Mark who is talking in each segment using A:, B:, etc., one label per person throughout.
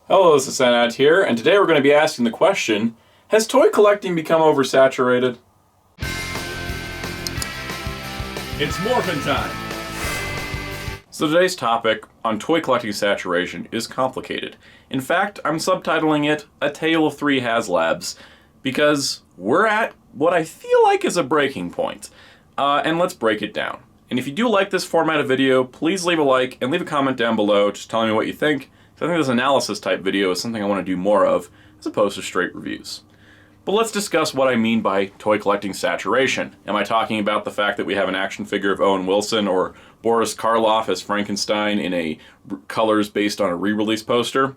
A: Hello, this is Soundout here, and today we're going to be asking the question, has toy collecting become oversaturated?
B: It's morphin' time!
A: So today's topic on toy collecting saturation is complicated. In fact, I'm subtitling it, A Tale of Three Haslabs, because we're at what I feel like is a breaking point. And let's break it down. And if you do like this format of video, please leave a like and leave a comment down below just telling me what you think. So I think this analysis type video is something I want to do more of, as opposed to straight reviews. But let's discuss what I mean by toy collecting saturation. Am I talking about the fact that we have an action figure of Owen Wilson or Boris Karloff as Frankenstein in a colors based on a re-release poster?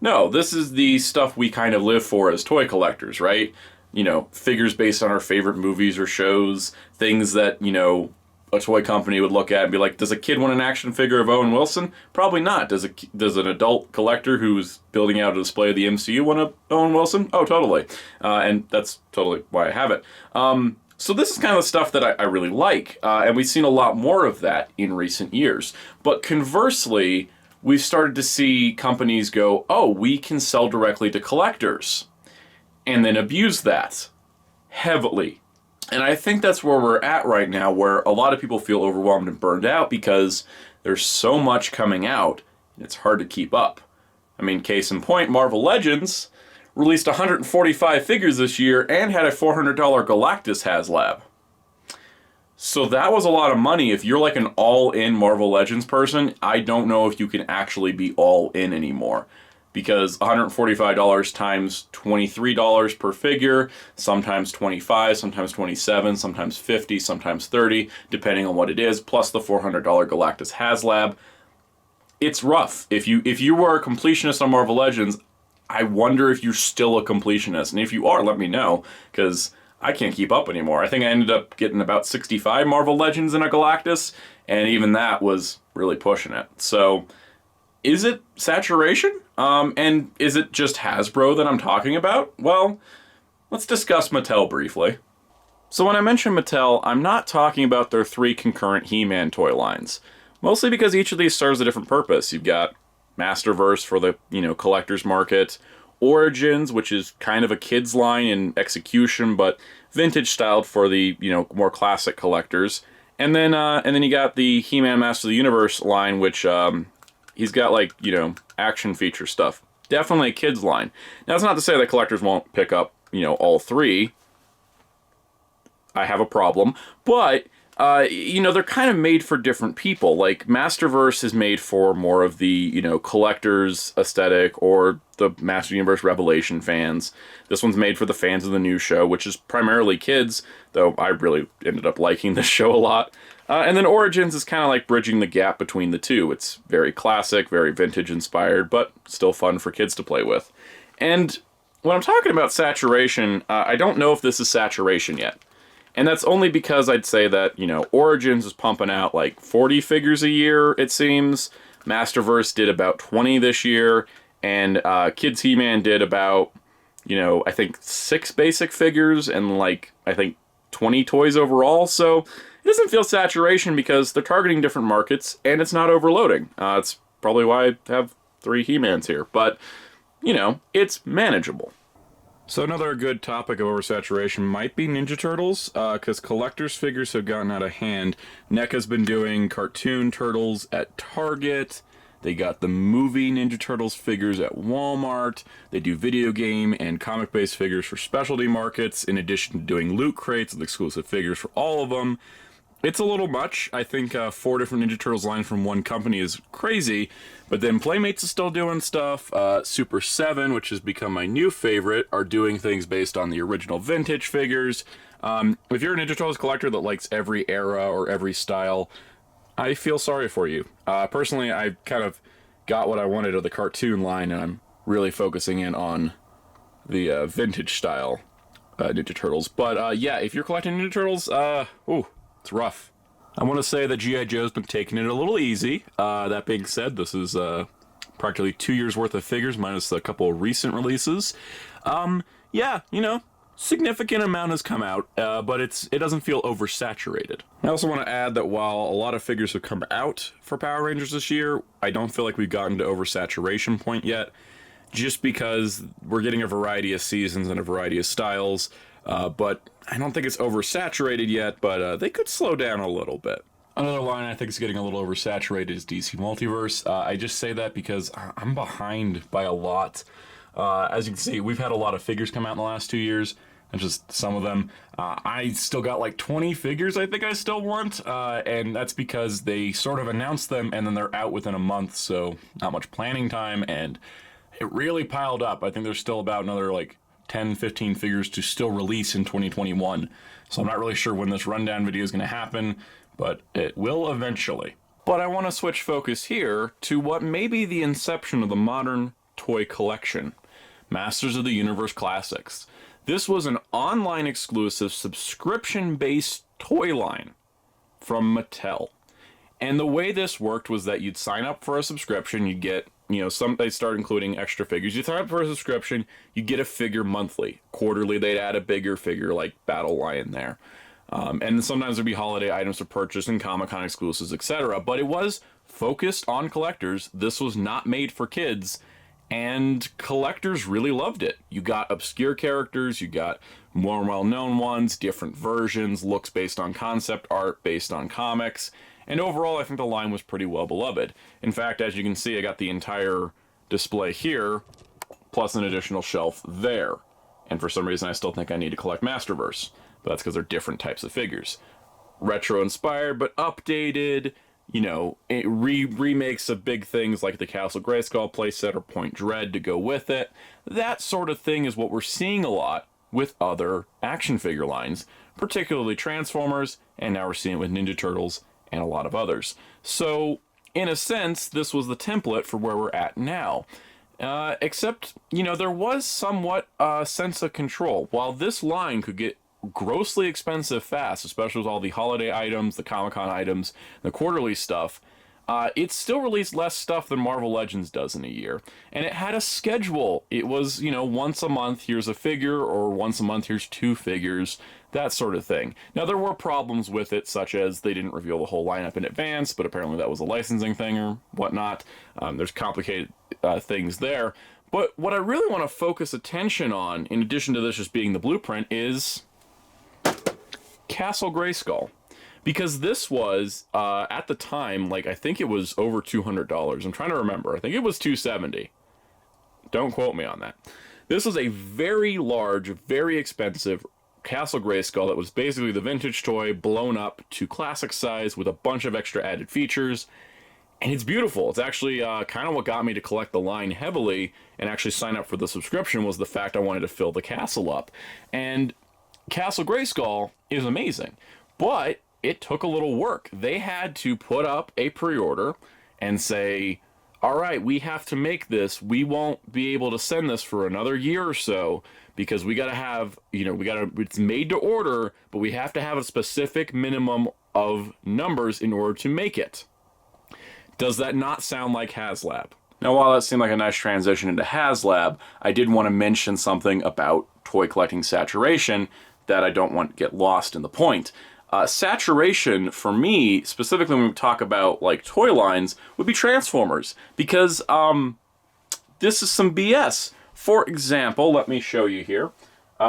A: No, this is the stuff we kind of live for as toy collectors, right? You know, figures based on our favorite movies or shows, things that, you know, a toy company would look at and be like, does a kid want an action figure of Owen Wilson? Probably not. Does an adult collector who's building out a display of the MCU want a Owen Wilson? Oh, totally. And that's totally why I have it. So this is kind of the stuff that I really like, and we've seen a lot more of that in recent years. But conversely, we've started to see companies go, oh, we can sell directly to collectors, and then abuse that heavily. And I think that's where we're at right now, where a lot of people feel overwhelmed and burned out because there's so much coming out, and it's hard to keep up. I mean, case in point, Marvel Legends released 145 figures this year and had a $400 Galactus Haslab. So that was a lot of money. If you're like an all-in Marvel Legends person, I don't know if you can actually be all-in anymore. Because $145 times $23 per figure, sometimes $25, sometimes $27, sometimes $50, sometimes $30, depending on what it is, plus the $400 Galactus Haslab. It's rough. If you were a completionist on Marvel Legends, I wonder if you're still a completionist. And if you are, let me know, because I can't keep up anymore. I think I ended up getting about 65 Marvel Legends in a Galactus, and even that was really pushing it. So, is it saturation? And is it just Hasbro that I'm talking about? Well, let's discuss Mattel briefly. So when I mention Mattel, I'm not talking about their 3 concurrent He-Man toy lines. Mostly because each of these serves a different purpose. You've got Masterverse for the, collector's market, Origins, which is kind of a kid's line in execution, but vintage styled for the, more classic collectors. And then you got the He-Man Master of the Universe line, which, he's got, action feature stuff. Definitely a kid's line. Now, that's not to say that collectors won't pick up, all 3. I have a problem. But, they're kind of made for different people. Like, Masterverse is made for more of the, collector's aesthetic or the Master Universe Revelation fans. This one's made for the fans of the new show, which is primarily kids, though I really ended up liking this show a lot. And then Origins is kind of like bridging the gap between the two. It's very classic, very vintage inspired, but still fun for kids to play with. And when I'm talking about saturation, I don't know if this is saturation yet. And that's only because I'd say that, Origins is pumping out like 40 figures a year, it seems. Masterverse did about 20 this year. And Kids He-Man did about, I think 6 basic figures and I think 20 toys overall. So it doesn't feel saturation because they're targeting different markets and it's not overloading. It's probably why I have 3 He-Mans here. But, it's manageable. So another good topic of oversaturation might be Ninja Turtles, because collectors' figures have gotten out of hand. NECA's been doing cartoon turtles at Target. They got the movie Ninja Turtles figures at Walmart. They do video game and comic-based figures for specialty markets, in addition to doing loot crates with exclusive figures for all of them. It's a little much. I think 4 different Ninja Turtles lines from one company is crazy, but then Playmates is still doing stuff. Super 7, which has become my new favorite, are doing things based on the original vintage figures. If you're a Ninja Turtles collector that likes every era or every style, I feel sorry for you. Personally, I kind of got what I wanted of the cartoon line, and I'm really focusing in on the vintage style Ninja Turtles. But yeah, if you're collecting Ninja Turtles, it's rough. I want to say that G.I. Joe's been taking it a little easy. That being said, this is practically 2 years worth of figures, minus a couple of recent releases. Yeah, significant amount has come out, but it doesn't feel oversaturated. I also want to add that while a lot of figures have come out for Power Rangers this year, I don't feel like we've gotten to oversaturation point yet. just because we're getting a variety of seasons and a variety of styles. But I don't think it's oversaturated yet, but they could slow down a little bit. Another line I think is getting a little oversaturated is DC Multiverse. I just say that because I'm behind by a lot. As you can see, we've had a lot of figures come out in the last 2 years, and just some of them. I still got like 20 figures I think I still want, and that's because they sort of announced them and then they're out within a month, so not much planning time, and it really piled up. I think there's still about another like 10, 15 figures to still release in 2021. So I'm not really sure when this rundown video is going to happen, but it will eventually. But I want to switch focus here to what may be the inception of the modern toy collection. Masters of the Universe Classics. This was an online exclusive subscription-based toy line from Mattel. And the way this worked was that you'd sign up for a subscription, you'd get, they start including extra figures. You sign up for a subscription, you get a figure monthly. Quarterly, they'd add a bigger figure like Battle Lion there. And sometimes there'd be holiday items to purchase and Comic-Con exclusives, etc. But it was focused on collectors. This was not made for kids, and collectors really loved it. You got obscure characters, you got more well-known ones, different versions, looks based on concept art, based on comics, and overall I think the line was pretty well beloved. In fact, as you can see, I got the entire display here, plus an additional shelf there. And for some reason I still think I need to collect Masterverse, but that's because they're different types of figures. Retro-inspired, but updated. It remakes of big things like the Castle Grayskull playset or Point Dread to go with it. That sort of thing is what we're seeing a lot with other action figure lines, particularly Transformers, and now we're seeing it with Ninja Turtles and a lot of others. So, in a sense, this was the template for where we're at now. Except, there was somewhat a sense of control. While this line could get grossly expensive fast, especially with all the holiday items, the Comic-Con items, the quarterly stuff, it still released less stuff than Marvel Legends does in a year. And it had a schedule. It was, once a month, here's a figure, or once a month, here's 2 figures, that sort of thing. Now, there were problems with it, such as they didn't reveal the whole lineup in advance, but apparently that was a licensing thing or whatnot. There's complicated things there. But what I really want to focus attention on, in addition to this just being the blueprint, is Castle Grayskull, because this was at the time, I think it was over $200. I'm trying to remember. I think it was $270. Don't quote me on that. This was a very large, very expensive Castle Grayskull that was basically the vintage toy blown up to classic size with a bunch of extra added features, and it's beautiful. It's actually kind of what got me to collect the line heavily and actually sign up for the subscription, was the fact I wanted to fill the castle up. And Castle Grayskull is amazing, but it took a little work. They had to put up a pre-order and say, all right, we have to make this. We won't be able to send this for another year or so because we got to have, it's made to order, but we have to have a specific minimum of numbers in order to make it. Does that not sound like Haslab? Now, while that seemed like a nice transition into Haslab, I did want to mention something about toy collecting saturation that I don't want to get lost in the point. Saturation, for me, specifically when we talk about, toy lines, would be Transformers. Because, this is some BS. For example, let me show you here.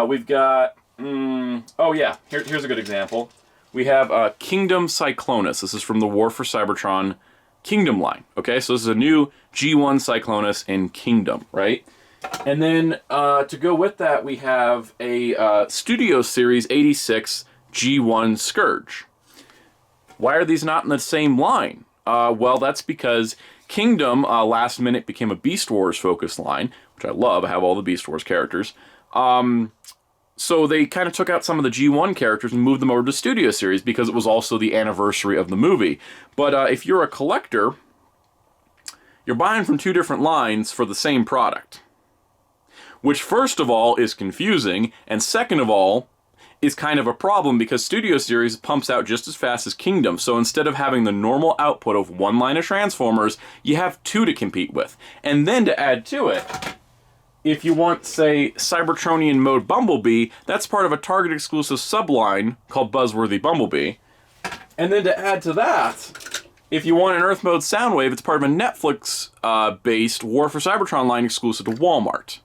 A: We've got, here's a good example. We have Kingdom Cyclonus. This is from the War for Cybertron Kingdom line. Okay, so this is a new G1 Cyclonus in Kingdom, right? And then, to go with that, we have a Studio Series 86 G1 Scourge. Why are these not in the same line? Well, that's because Kingdom, last minute, became a Beast Wars focused line, which I love. I have all the Beast Wars characters. So they kind of took out some of the G1 characters and moved them over to Studio Series because it was also the anniversary of the movie. But if you're a collector, you're buying from 2 different lines for the same product. Which, first of all, is confusing, and second of all, is kind of a problem because Studio Series pumps out just as fast as Kingdom. So instead of having the normal output of 1 line of Transformers, you have 2 to compete with. And then to add to it, if you want, say, Cybertronian Mode Bumblebee, that's part of a Target exclusive subline called Buzzworthy Bumblebee. And then to add to that, If you want an Earth Mode Soundwave, it's part of a Netflix-based War for Cybertron line exclusive to Walmart.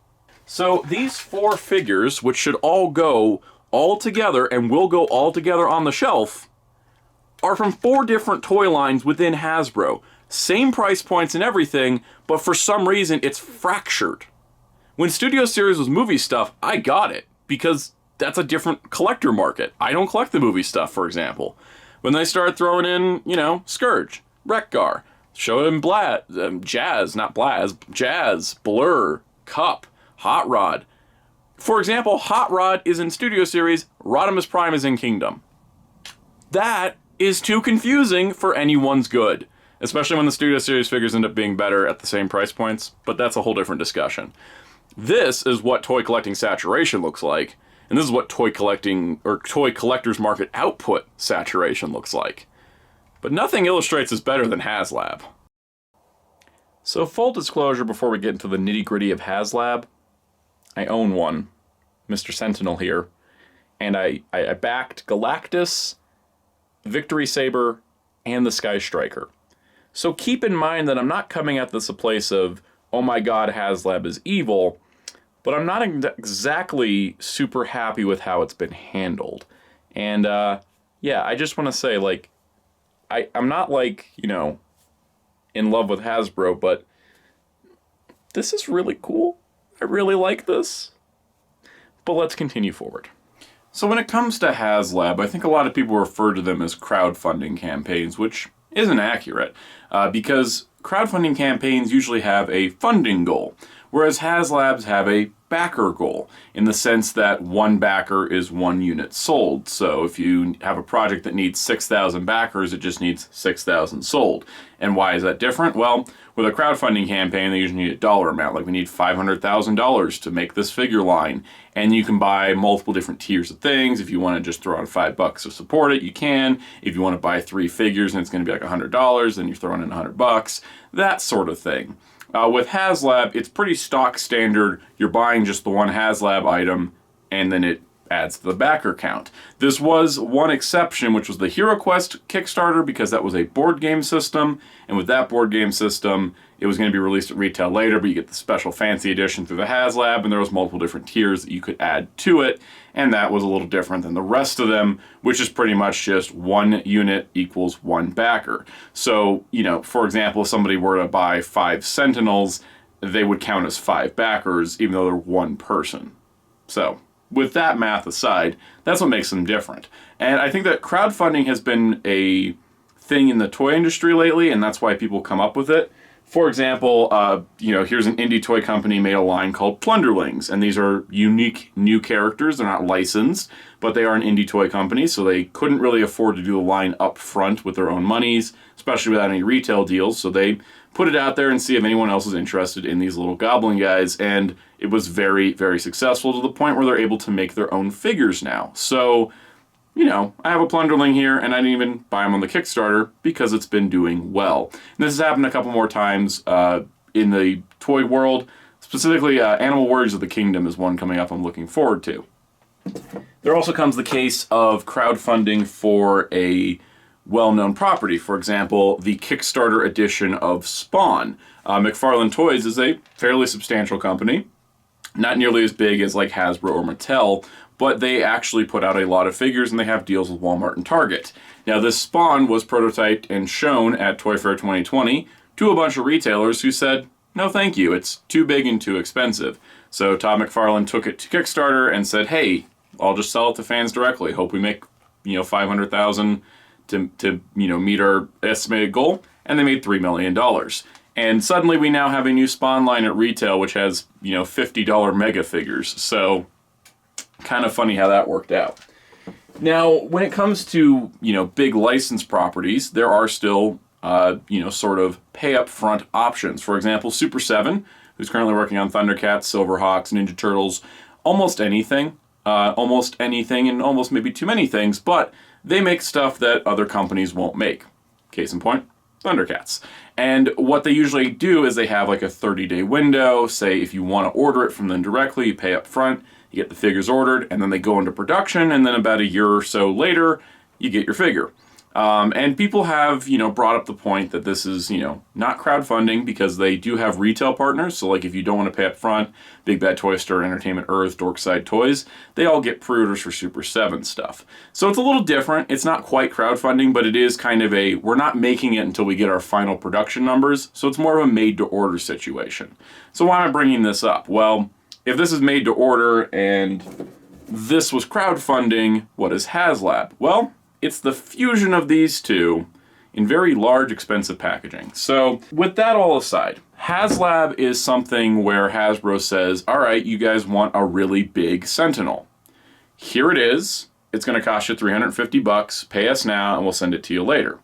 A: So these 4 figures, which should all go all together and will go all together on the shelf, are from 4 different toy lines within Hasbro. Same price points and everything, but for some reason it's fractured. When Studio Series was movie stuff, I got it, because that's a different collector market. I don't collect the movie stuff, for example. When they started throwing in, you know, Scourge, Wreck-Gar, showed him Jazz, not Blaz, Jazz, Blur, Cup, Hot Rod. For example, Hot Rod is in Studio Series, Rodimus Prime is in Kingdom. That is too confusing for anyone's good, especially when the Studio Series figures end up being better at the same price points, but that's a whole different discussion. This is what toy collecting saturation looks like, and this is what toy collecting, or toy collectors market output saturation looks like. But nothing illustrates this better than Haslab. So full disclosure before we get into the nitty-gritty of Haslab, I own one, Mr. Sentinel here, and I backed Galactus, Victory Saber, and the Skystriker. So keep in mind that I'm not coming at this a place of, oh my god, Haslab is evil, but I'm not exactly super happy with how it's been handled. And, yeah, I just want to say, like, I'm not, like, you know, in love with Hasbro, but this is really cool. I really like this. But let's continue forward. So when it comes to Haslab, I think a lot of people refer to them as crowdfunding campaigns, which isn't accurate, because crowdfunding campaigns usually have a funding goal, whereas Haslabs have a backer goal, in the sense that one backer is 1 unit sold. So if you have a project that needs 6,000 backers, it just needs 6,000 sold. And why is that different? Well, with a crowdfunding campaign, they usually need a dollar amount. Like, we need $500,000 to make this figure line. And you can buy multiple different tiers of things. If you want to just throw on $5 to support it, you can. If you want to buy 3 figures and it's going to be like $100, then you're throwing in $100. That sort of thing. With Haslab, it's pretty stock standard. You're buying just the one Haslab item, and then it adds to the backer count. This was one exception, which was the Hero Quest Kickstarter, because that was a board game system, and with that board game system, it was going to be released at retail later, but you get the special fancy edition through the Haslab, and there was multiple different tiers that you could add to it, and that was a little different than the rest of them, which is pretty much just 1 unit equals 1 backer. So, you know, for example, if somebody were to buy 5 Sentinels, they would count as 5 backers, even though they're 1 person. So, with that math aside, that's what makes them different. And I think that crowdfunding has been a thing in the toy industry lately, and that's why people come up with it. For example, you know, here's an indie toy company made a line called Plunderlings, and these are unique new characters. They're not licensed, but they are an indie toy company, so they couldn't really afford to do the line up front with their own monies, especially without any retail deals, so they put it out there and see if anyone else is interested in these little goblin guys, and it was very, very successful to the point where they're able to make their own figures now. So, you know, I have a Plunderling here, and I didn't even buy him on the Kickstarter because it's been doing well. And this has happened a couple more times in the toy world. Specifically, Animal Warriors of the Kingdom is one coming up I'm looking forward to. There also comes the case of crowdfunding for a well-known property. For example, the Kickstarter edition of Spawn. McFarlane Toys is a fairly substantial company. Not nearly as big as like Hasbro or Mattel, but they actually put out a lot of figures and they have deals with Walmart and Target. Now, this Spawn was prototyped and shown at Toy Fair 2020 to a bunch of retailers who said, no thank you, it's too big and too expensive. So Todd McFarlane took it to Kickstarter and said, hey, I'll just sell it to fans directly. Hope we make, you know, $500,000 to you know, meet our estimated goal. And they made $3 million. And suddenly we now have a new Spawn line at retail, which has, you know, $50 mega figures. So, kind of funny how that worked out. Now, when it comes to, you know, big licensed properties, there are still, you know, sort of pay up front options. For example, Super 7, who's currently working on Thundercats, Silverhawks, Ninja Turtles, almost anything, and almost maybe too many things, but they make stuff that other companies won't make. Case in point, Thundercats. And what they usually do is they have like a 30-day window. Say if you want to order it from them directly, you pay up front, you get the figures ordered, and then they go into production, and then about a year or so later, you get your figure. And people have, brought up the point that this is, not crowdfunding because they do have retail partners. So, like, if you don't want to pay up front, Big Bad Toy Store, Entertainment Earth, Dorkside Toys, they all get pre-orders for Super 7 stuff. So it's a little different. It's not quite crowdfunding, but it is kind of we're not making it until we get our final production numbers. So it's more of a made-to-order situation. So why am I bringing this up? Well, if this is made to order and this was crowdfunding, what is Haslab? Well, it's the fusion of these two in very large, expensive packaging. So with that all aside, Haslab is something where Hasbro says, all right, you guys want a really big Sentinel. Here it is. It's going to cost you $350. Pay us now and we'll send it to you later.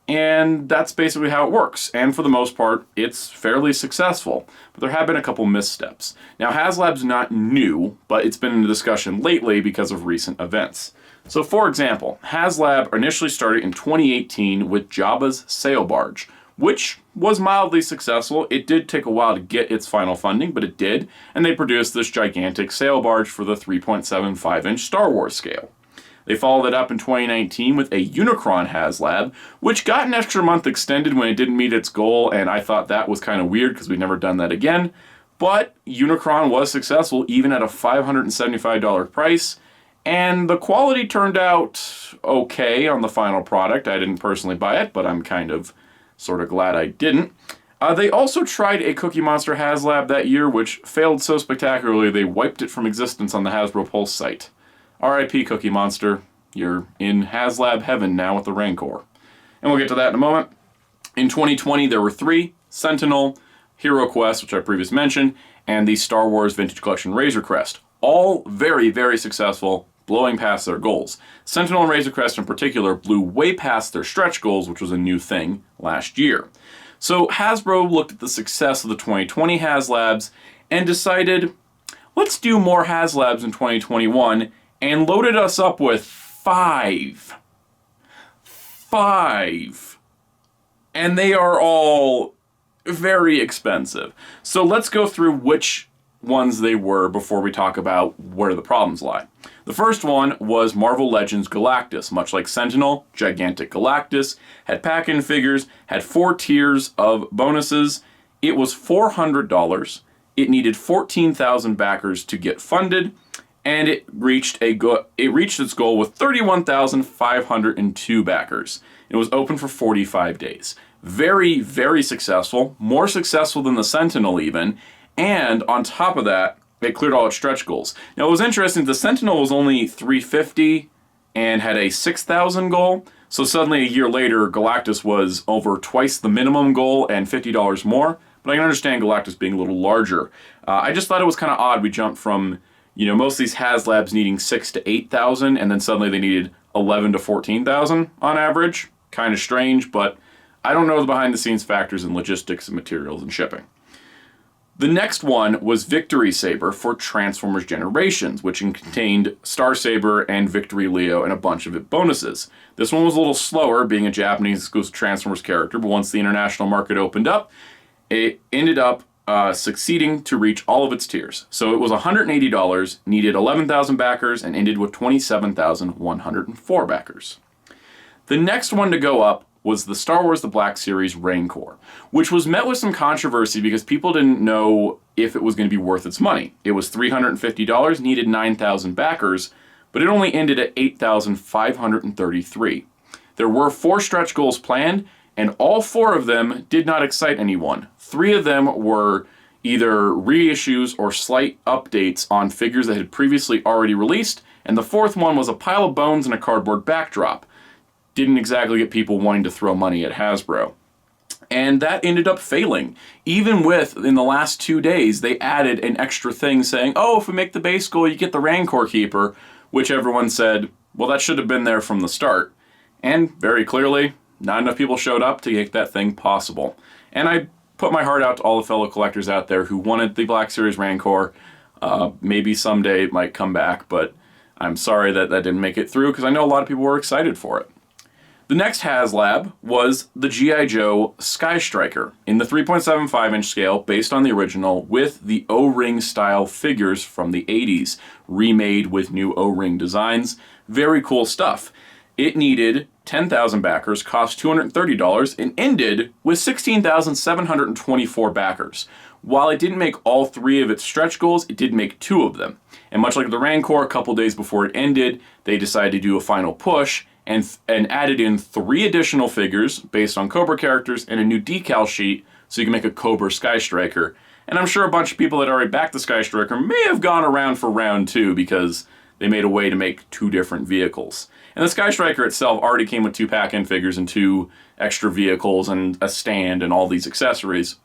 A: And that's basically how it works. And for the most part, it's fairly successful. But there have been a couple missteps. Now, Haslab's not new, but it's been in the discussion lately because of recent events. So, for example, Haslab initially started in 2018 with Jabba's sail barge, which was mildly successful. It did take a while to get its final funding, but it did. And they produced this gigantic sail barge for the 3.75-inch Star Wars scale. They followed it up in 2019 with a Unicron Haslab, which got an extra month extended when it didn't meet its goal, and I thought that was kind of weird because we've never done that again. But Unicron was successful even at a $575 price, and the quality turned out okay on the final product. I didn't personally buy it, but I'm kind of sort of glad I didn't. They also tried a Cookie Monster Haslab that year, which failed so spectacularly they wiped it from existence on the Hasbro Pulse site. RIP Cookie Monster, you're in Haslab heaven now with the Rancor. And we'll get to that in a moment. In 2020, there were 3, Sentinel, Hero Quest, which I previously mentioned, and the Star Wars Vintage Collection Razor Crest. All very, very successful, blowing past their goals. Sentinel and Razor Crest in particular blew way past their stretch goals, which was a new thing last year. So Hasbro looked at the success of the 2020 Haslabs and decided, let's do more Haslabs in 2021, and loaded us up with 5. 5. And they are all very expensive. So let's go through which ones they were before we talk about where the problems lie. The first one was Marvel Legends Galactus. Much like Sentinel, gigantic Galactus, had pack-in figures, had 4 tiers of bonuses. It was $400. It needed 14,000 backers to get funded, and it reached its goal with 31,502 backers. It was open for 45 days. Very, very successful, more successful than the Sentinel even, and on top of that, it cleared all its stretch goals. Now, it was interesting, the Sentinel was only 350 and had a 6,000 goal, so suddenly a year later, Galactus was over twice the minimum goal and $50 more, but I can understand Galactus being a little larger. I just thought it was kind of odd we jumped from, most of these Haslabs needing 6,000 to 8,000, and then suddenly they needed 11,000 to 14,000 on average. Kind of strange, but I don't know the behind-the-scenes factors in logistics and materials and shipping. The next one was Victory Saber for Transformers Generations, which contained Star Saber and Victory Leo and a bunch of bonuses. This one was a little slower, being a Japanese exclusive Transformers character, but once the international market opened up, it ended up succeeding to reach all of its tiers. So it was $180, needed 11,000 backers, and ended with 27,104 backers. The next one to go up was the Star Wars The Black Series Rancor, which was met with some controversy because people didn't know if it was going to be worth its money. It was $350, needed 9,000 backers, but it only ended at 8,533. There were 4 stretch goals planned, and all 4 of them did not excite anyone. 3 of them were either reissues or slight updates on figures that had previously already released, and the 4th one was a pile of bones and a cardboard backdrop. Didn't exactly get people wanting to throw money at Hasbro. And that ended up failing. Even with, in the last 2 days, they added an extra thing saying, oh, if we make the base goal, you get the Rancor Keeper, which everyone said, well, that should have been there from the start. And very clearly, not enough people showed up to make that thing possible. And I put my heart out to all the fellow collectors out there who wanted the Black Series Rancor. Maybe someday it might come back, but I'm sorry that didn't make it through because I know a lot of people were excited for it. The next Haslab was the G.I. Joe Skystriker in the 3.75-inch scale based on the original with the O-ring style figures from the 80s, remade with new O-ring designs. Very cool stuff. It needed 10,000 backers, cost $230, and ended with 16,724 backers. While it didn't make all 3 of its stretch goals, it did make 2 of them. And much like the Rancor, a couple days before it ended, they decided to do a final push and added in 3 additional figures based on Cobra characters and a new decal sheet so you can make a Cobra Skystriker. And I'm sure a bunch of people that already backed the Skystriker may have gone around for round 2 because they made a way to make 2 different vehicles. And the Skystriker itself already came with 2 pack-in figures and 2 extra vehicles and a stand and all these accessories.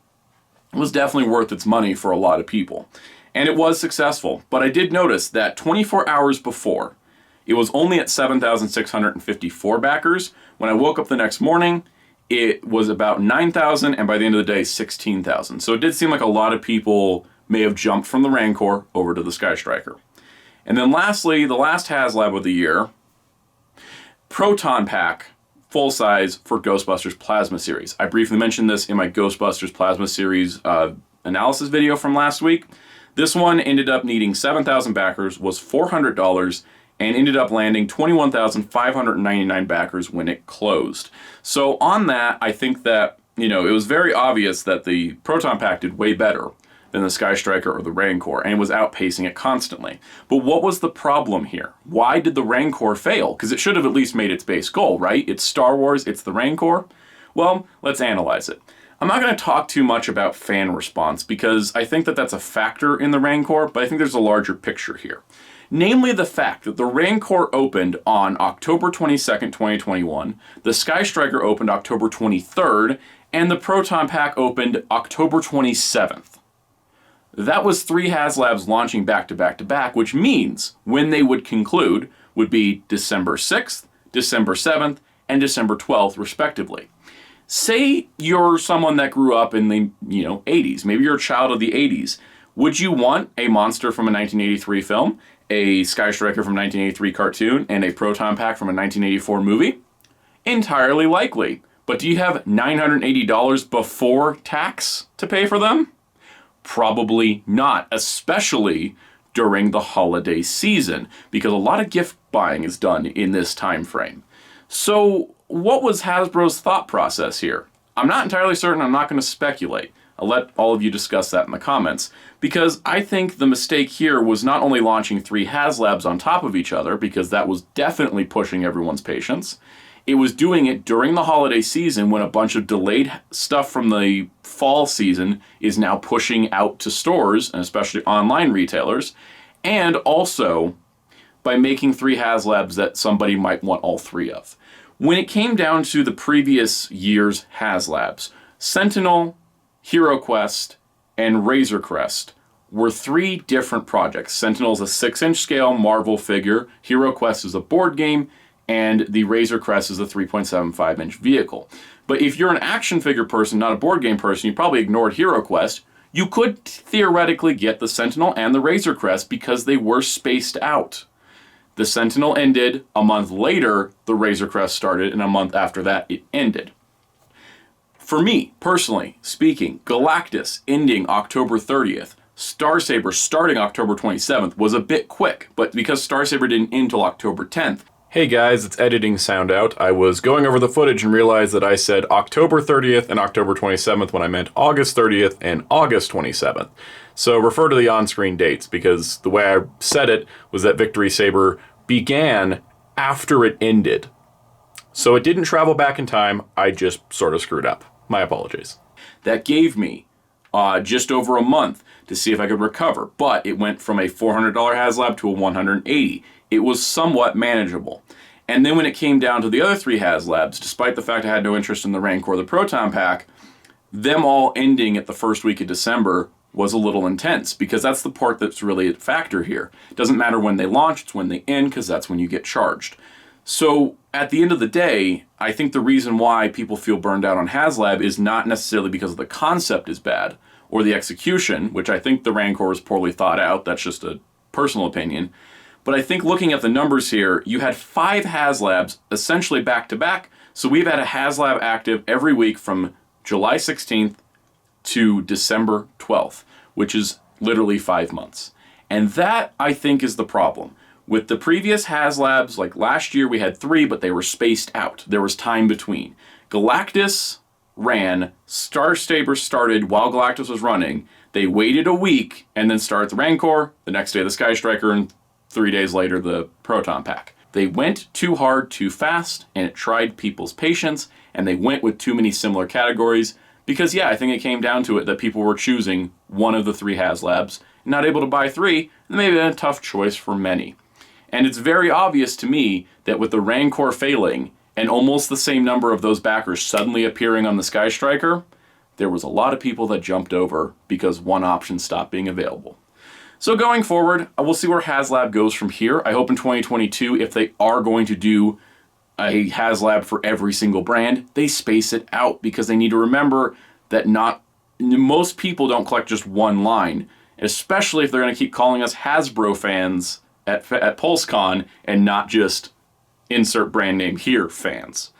A: It was definitely worth its money for a lot of people. And it was successful. But I did notice that 24 hours before, it was only at 7,654 backers. When I woke up the next morning, it was about 9,000, and by the end of the day, 16,000. So it did seem like a lot of people may have jumped from the Rancor over to the Skystriker. And then lastly, the last Haslab of the year, Proton pack, full size for Ghostbusters Plasma Series. I briefly mentioned this in my Ghostbusters Plasma Series analysis video from last week. This one ended up needing 7,000 backers, was $400, and ended up landing 21,599 backers when it closed. So on that, I think that, it was very obvious that the Proton pack did way better than the Skystriker or the Rancor, and it was outpacing it constantly. But what was the problem here? Why did the Rancor fail? Because it should have at least made its base goal, right? It's Star Wars, it's the Rancor. Well, let's analyze it. I'm not going to talk too much about fan response because I think that that's a factor in the Rancor, but I think there's a larger picture here. Namely the fact that the Rancor opened on October 22nd, 2021, the Skystriker opened October 23rd, and the Proton pack opened October 27th. That was 3 Haslabs launching back to back to back, which means when they would conclude would be December 6th, December 7th, and December 12th, respectively. Say you're someone that grew up in the 80s. Maybe you're a child of the 80s. Would you want a monster from a 1983 film, a Skystriker from a 1983 cartoon, and a Proton pack from a 1984 movie? Entirely likely. But do you have $980 before tax to pay for them? Probably not, especially during the holiday season, because a lot of gift buying is done in this time frame. So what was Hasbro's thought process here? I'm not entirely certain. I'm not going to speculate. I'll let all of you discuss that in the comments, because I think the mistake here was not only launching 3 Haslabs on top of each other, because that was definitely pushing everyone's patience. It was doing it during the holiday season when a bunch of delayed stuff from the fall season is now pushing out to stores, and especially online retailers, and also by making 3 Haslabs that somebody might want all 3 of. When it came down to the previous year's Haslabs, Sentinel, Hero Quest, and Razor Crest were 3 different projects. Sentinel is a 6-inch scale Marvel figure, Hero Quest is a board game, and the Razor Crest is a 3.75-inch vehicle. But if you're an action figure person, not a board game person, you probably ignored Hero Quest. You could theoretically get the Sentinel and the Razor Crest because they were spaced out. The Sentinel ended, a month later the Razor Crest started, and a month after that it ended. For me, personally speaking, Galactus ending October 30th, Star Saber starting October 27th was a bit quick, but because Star Saber didn't end until October 10th. Hey guys, it's Editing Soundout. I was going over the footage and realized that I said October 30th and October 27th when I meant August 30th and August 27th. So refer to the on-screen dates, because the way I said it was that Victory Saber began after it ended. So it didn't travel back in time, I just sort of screwed up. My apologies. That gave me just over a month to see if I could recover, but it went from a $400 Haslab to a $180. It was somewhat manageable. And then when it came down to the other 3 Haslabs, despite the fact I had no interest in the Rancor or the Proton pack, them all ending at the first week of December was a little intense, because that's the part that's really a factor here. It doesn't matter when they launch, it's when they end, because that's when you get charged. So at the end of the day, I think the reason why people feel burned out on Haslab is not necessarily because the concept is bad, or the execution, which I think the Rancor is poorly thought out. That's just a personal opinion. But I think looking at the numbers here, you had 5 Haslabs essentially back to back. So we've had a Haslab active every week from July 16th to December 12th, which is literally 5 months. And that, I think, is the problem. With the previous Haslabs, like last year we had 3, but they were spaced out. There was time between. Galactus ran, Saber started while Galactus was running. They waited a week and then started the Rancor, the next day the Skystriker, and 3 days later the Proton pack. They went too hard too fast, and it tried people's patience, and they went with too many similar categories because, yeah, I think it came down to it that people were choosing one of the 3 Haslabs, not able to buy 3, and maybe a tough choice for many. And it's very obvious to me that with the Rancor failing and almost the same number of those backers suddenly appearing on the Skystriker, there was a lot of people that jumped over because one option stopped being available. So going forward, we'll see where Haslab goes from here. I hope in 2022, if they are going to do a Haslab for every single brand, they space it out because they need to remember that most people don't collect just one line, especially if they're going to keep calling us Hasbro fans at PulseCon and not just insert brand name here fans.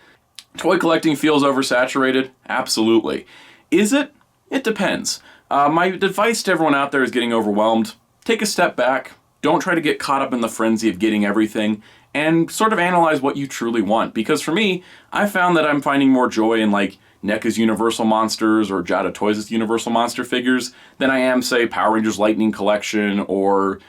A: Toy collecting feels oversaturated? Absolutely. Is it? It depends. My advice to everyone out there is getting overwhelmed. Take a step back. Don't try to get caught up in the frenzy of getting everything and sort of analyze what you truly want. Because for me, I found that I'm finding more joy in like NECA's Universal Monsters or Jada Toys' Universal Monster figures than I am, say, Power Rangers Lightning Collection or,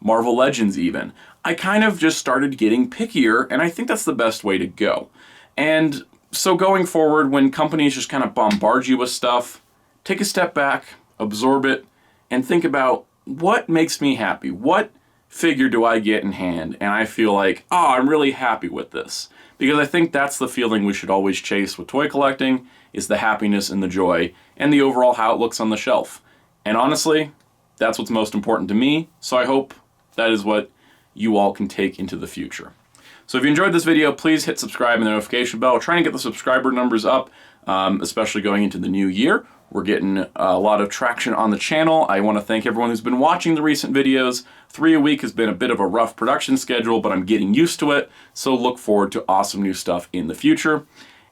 A: Marvel Legends even. I kind of just started getting pickier, and I think that's the best way to go. And so going forward, when companies just kind of bombard you with stuff, take a step back, absorb it, and think about what makes me happy. What figure do I get in hand? And I feel like, I'm really happy with this. Because I think that's the feeling we should always chase with toy collecting, is the happiness and the joy, and the overall how it looks on the shelf. And honestly, that's what's most important to me, so I hope that is what you all can take into the future. So if you enjoyed this video, please hit subscribe and the notification bell. We're trying to get the subscriber numbers up, especially going into the new year. We're getting a lot of traction on the channel. I want to thank everyone who's been watching the recent videos. 3 a week has been a bit of a rough production schedule, but I'm getting used to it, so look forward to awesome new stuff in the future.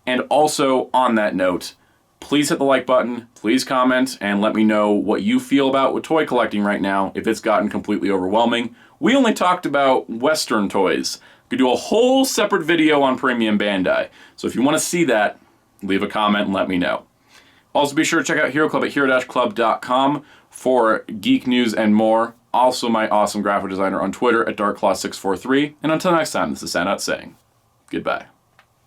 A: And also, on that note, please hit the like button, please comment, and let me know what you feel about with toy collecting right now, if it's gotten completely overwhelming. We only talked about Western toys. We could do a whole separate video on Premium Bandai. So if you want to see that, leave a comment and let me know. Also be sure to check out Hero Club at hero-club.com for geek news and more. Also my awesome graphic designer on Twitter at darkclaw643. And until next time, this is Soundout saying goodbye.